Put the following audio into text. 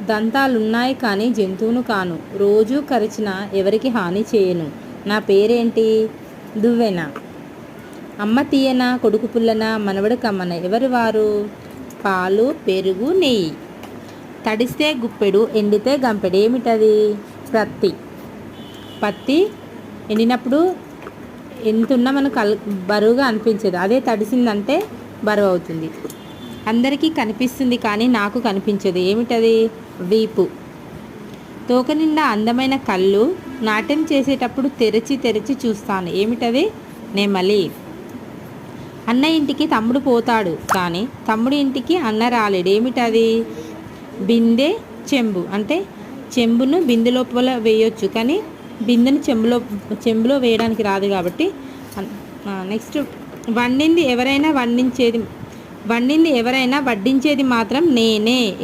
దంతాలున్నాయి కానీ జంతువును కాను, రోజూ కరిచిన ఎవరికి హాని చేయను. నా పేరేంటి? దువ్వెన. అమ్మ తీయన, కొడుకు పుల్లన, మనవడు కమ్మన, ఎవరు వారు? పాలు, పెరుగు, నెయ్యి. తడిస్తే గుప్పెడు, ఎండితే గంపెడు, ఏమిటది? ప్రత్తి. పత్తి ఎండినప్పుడు ఎంతున్నా మనకు బరువుగా అనిపించదు, అదే తడిసిందంటే బరువు అవుతుంది. అందరికీ కనిపిస్తుంది కానీ నాకు కనిపించదు, ఏమిటది? వీపు. తోక నిండా అందమైన కళ్ళు, నాట్యం చేసేటప్పుడు తెరచి తెరచి చూస్తాను, ఏమిటది? నెమలి. అన్న ఇంటికి తమ్ముడు పోతాడు కానీ తమ్ముడి ఇంటికి అన్న రాలేడు, ఏమిటది? బిందె, చెంబు. అంటే చెంబును బిందె లోపల వేయొచ్చు కానీ బిందెను చెంబులో వేయడానికి రాదు కాబట్టి. నెక్స్ట్, వండింది ఎవరైనా వడ్డించేది మాత్రం నేనే.